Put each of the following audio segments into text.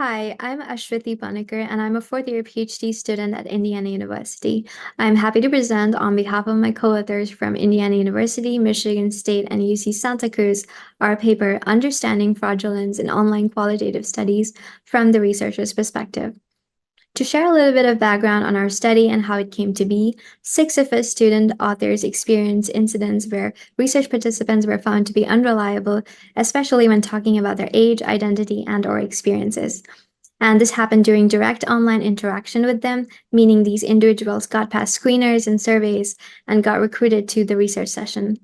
Hi, I'm Aswati Panicker, and I'm a fourth-year PhD student at Indiana University. I'm happy to present on behalf of my co-authors from Indiana University, Michigan State, and UC Santa Cruz our paper, Understanding Fraudulence in Online Qualitative Studies from the Researcher's Perspective. To share a little bit of background on our study and how it came to be, 6 of us student authors experienced incidents where research participants were found to be unreliable, especially when talking about their age, identity, and/or experiences. And this happened during direct online interaction with them, meaning these individuals got past screeners and surveys and got recruited to the research session.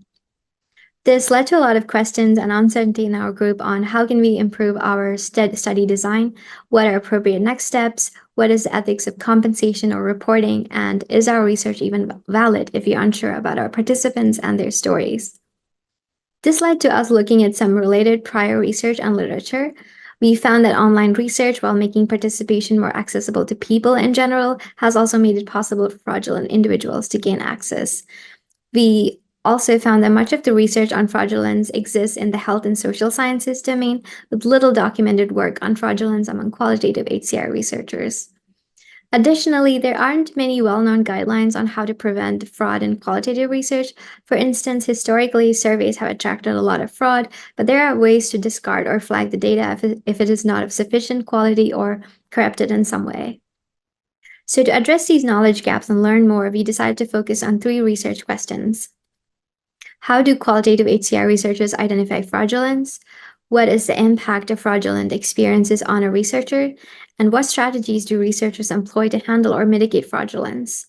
This led to a lot of questions and uncertainty in our group on how can we improve our study design, what are appropriate next steps, what is the ethics of compensation or reporting, and is our research even valid if you're unsure about our participants and their stories. This led to us looking at some related prior research and literature. We found that online research, while making participation more accessible to people in general, has also made it possible for fraudulent individuals to gain access. We also found that much of the research on fraudulence exists in the health and social sciences domain, with little documented work on fraudulence among qualitative HCR researchers. Additionally, there aren't many well-known guidelines on how to prevent fraud in qualitative research. For instance, historically, surveys have attracted a lot of fraud, but there are ways to discard or flag the data if it is not of sufficient quality or corrupted in some way. So to address these knowledge gaps and learn more, we decided to focus on 3 research questions. How do qualitative HCR researchers identify fraudulence? What is the impact of fraudulent experiences on a researcher? And what strategies do researchers employ to handle or mitigate fraudulence?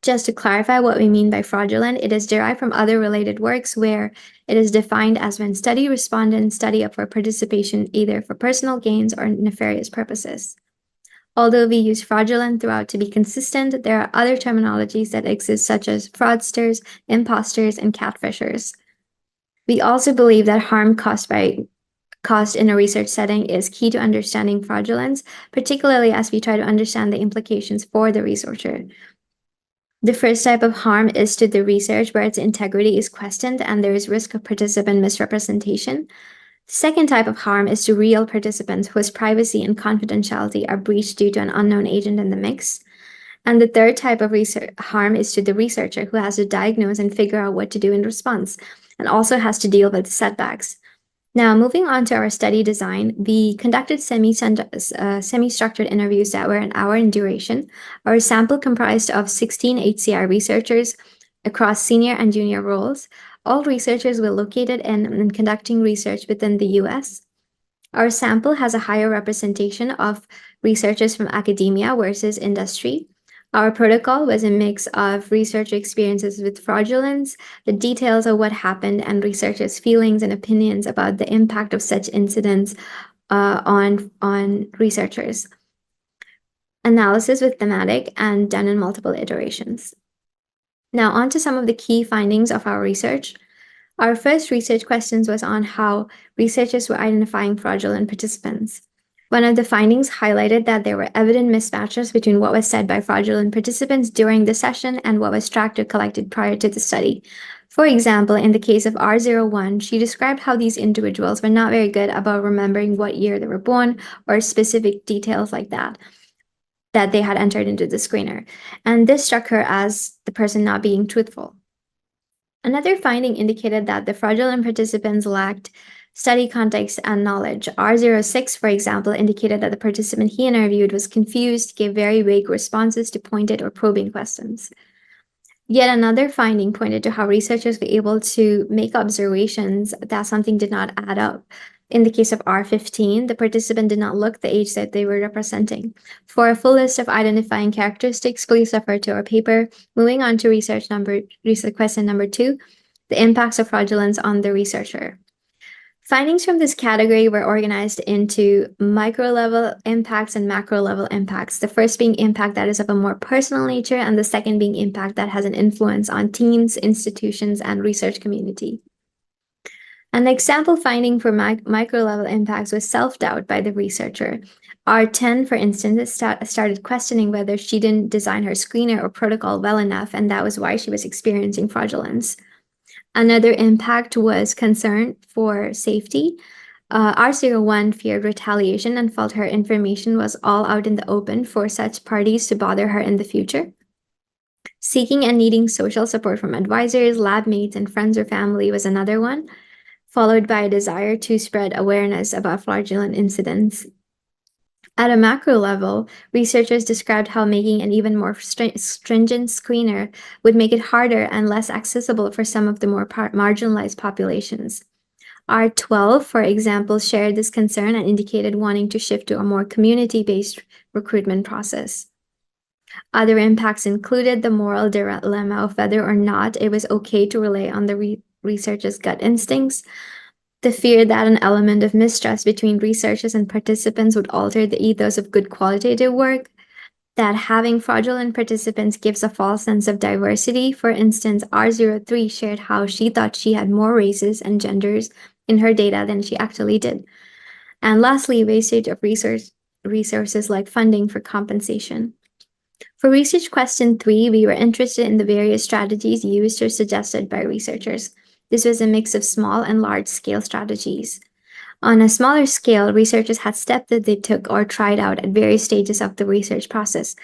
Just to clarify what we mean by fraudulent, it is derived from other related works where it is defined as when study respondents study up for participation either for personal gains or nefarious purposes. Although we use fraudulent throughout to be consistent, there are other terminologies that exist such as fraudsters, imposters, and catfishers. We also believe that harm caused in a research setting is key to understanding fraudulence, particularly as we try to understand the implications for the researcher. The first type of harm is to the research where its integrity is questioned and there is risk of participant misrepresentation. The second type of harm is to real participants whose privacy and confidentiality are breached due to an unknown agent in the mix. And the third type of harm is to the researcher who has to diagnose and figure out what to do in response, and also has to deal with setbacks. Now, moving on to our study design, we conducted semi-structured interviews that were an hour in duration. Our sample comprised of 16 HCR researchers across senior and junior roles. All researchers were located in and conducting research within the US. Our sample has a higher representation of researchers from academia versus industry. Our protocol was a mix of research experiences with fraudulence, the details of what happened, and researchers' feelings and opinions about the impact of such incidents on researchers. Analysis with thematic and done in multiple iterations. Now, on to some of the key findings of our research. Our first research questions was on how researchers were identifying fraudulent participants. One of the findings highlighted that there were evident mismatches between what was said by fraudulent participants during the session and what was tracked or collected prior to the study. For example, in the case of R01, she described how these individuals were not very good about remembering what year they were born or specific details like that they had entered into the screener. And this struck her as the person not being truthful. Another finding indicated that the fraudulent participants lacked study context and knowledge. R06, for example, indicated that the participant he interviewed was confused, gave very vague responses to pointed or probing questions. Yet another finding pointed to how researchers were able to make observations that something did not add up. In the case of R15, the participant did not look the age that they were representing. For a full list of identifying characteristics, please refer to our paper. Moving on to research question number 2, the impacts of fraudulence on the researcher. Findings from this category were organized into micro-level impacts and macro-level impacts, the first being impact that is of a more personal nature, and the second being impact that has an influence on teams, institutions, and research community. An example finding for micro-level impacts was self-doubt by the researcher. R10, for instance, started questioning whether she didn't design her screener or protocol well enough, and that was why she was experiencing fraudulence. Another impact was concern for safety. R01 feared retaliation and felt her information was all out in the open for such parties to bother her in the future. Seeking and needing social support from advisors, lab mates, and friends or family was another one, followed by a desire to spread awareness about fraudulent incidents. At a macro level, researchers described how making an even more stringent screener would make it harder and less accessible for some of the more marginalized populations. R12, for example, shared this concern and indicated wanting to shift to a more community-based recruitment process. Other impacts included the moral dilemma of whether or not it was okay to rely on the researchers' gut instincts, the fear that an element of mistrust between researchers and participants would alter the ethos of good qualitative work, that having fraudulent participants gives a false sense of diversity. For instance, R03 shared how she thought she had more races and genders in her data than she actually did. And lastly, wastage of resources like funding for compensation. For research question 3, we were interested in the various strategies used or suggested by researchers. This was a mix of small and large-scale strategies. On a smaller scale, researchers had steps that they took or tried out at various stages of the research process.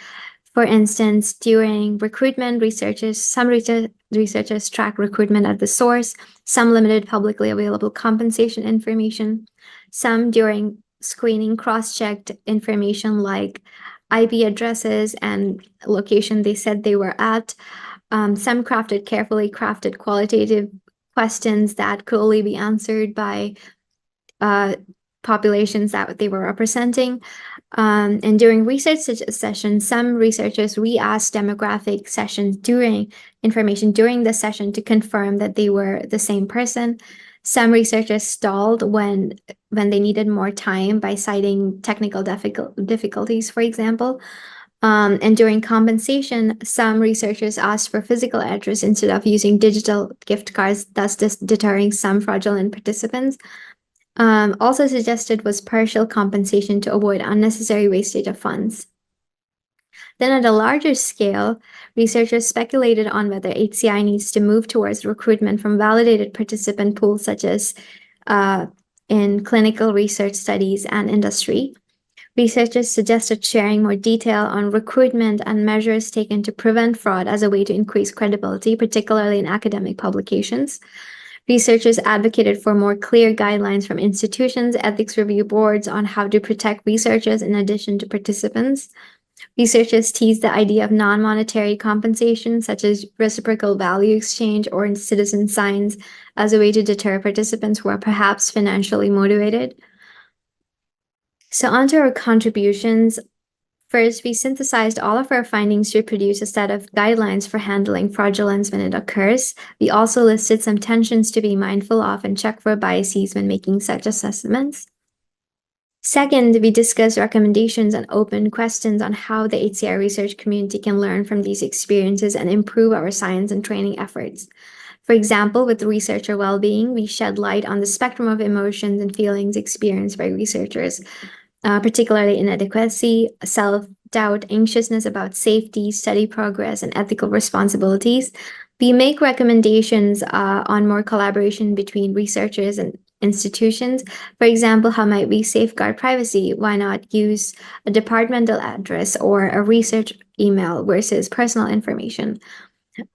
For instance, during recruitment, some researchers tracked recruitment at the source, some limited publicly available compensation information, some during screening cross-checked information like IP addresses and location they said they were at. Some carefully crafted qualitative questions that could only be answered by populations that they were representing. And during research sessions, some researchers re-asked demographic information during the session to confirm that they were the same person. Some researchers stalled when they needed more time by citing technical difficulties, for example. And during compensation, some researchers asked for physical address instead of using digital gift cards, thus deterring some fraudulent participants. Also suggested was partial compensation to avoid unnecessary wastage of funds. Then at a larger scale, researchers speculated on whether HCI needs to move towards recruitment from validated participant pools such as in clinical research studies and industry. Researchers suggested sharing more detail on recruitment and measures taken to prevent fraud as a way to increase credibility, particularly in academic publications. Researchers advocated for more clear guidelines from institutions, ethics review boards on how to protect researchers in addition to participants. Researchers teased the idea of non-monetary compensation, such as reciprocal value exchange or citizen science, as a way to deter participants who are perhaps financially motivated. So onto our contributions. First, we synthesized all of our findings to produce a set of guidelines for handling fraudulence when it occurs. We also listed some tensions to be mindful of and check for biases when making such assessments. Second, we discussed recommendations and open questions on how the HCI research community can learn from these experiences and improve our science and training efforts. For example, with researcher well-being, we shed light on the spectrum of emotions and feelings experienced by researchers, particularly inadequacy, self-doubt, anxiousness about safety, study progress, and ethical responsibilities. We make recommendations on more collaboration between researchers and institutions. For example, how might we safeguard privacy? Why not use a departmental address or a research email versus personal information?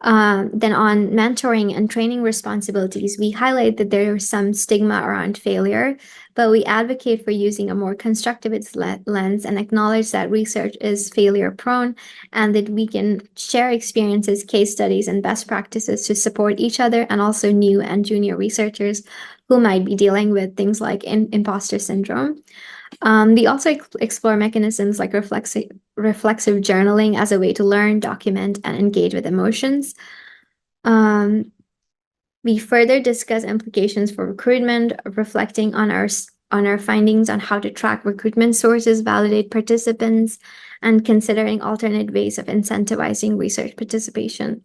Then on mentoring and training responsibilities, we highlight that there is some stigma around failure, but we advocate for using a more constructivist lens and acknowledge that research is failure prone and that we can share experiences, case studies, and best practices to support each other and also new and junior researchers who might be dealing with things like imposter syndrome. We also explore mechanisms like reflexive journaling as a way to learn, document, and engage with emotions. We further discuss implications for recruitment, reflecting on our findings on how to track recruitment sources, validate participants, and considering alternate ways of incentivizing research participation.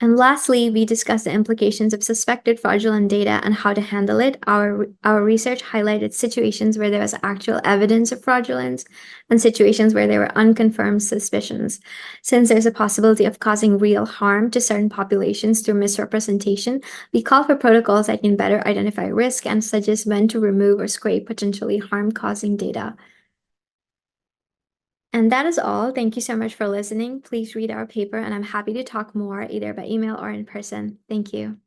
And lastly, we discussed the implications of suspected fraudulent data and how to handle it. Our research highlighted situations where there was actual evidence of fraudulence and situations where there were unconfirmed suspicions. Since there's a possibility of causing real harm to certain populations through misrepresentation, we call for protocols that can better identify risk and suggest when to remove or scrape potentially harm-causing data. And that is all. Thank you so much for listening. Please read our paper, and I'm happy to talk more either by email or in person. Thank you.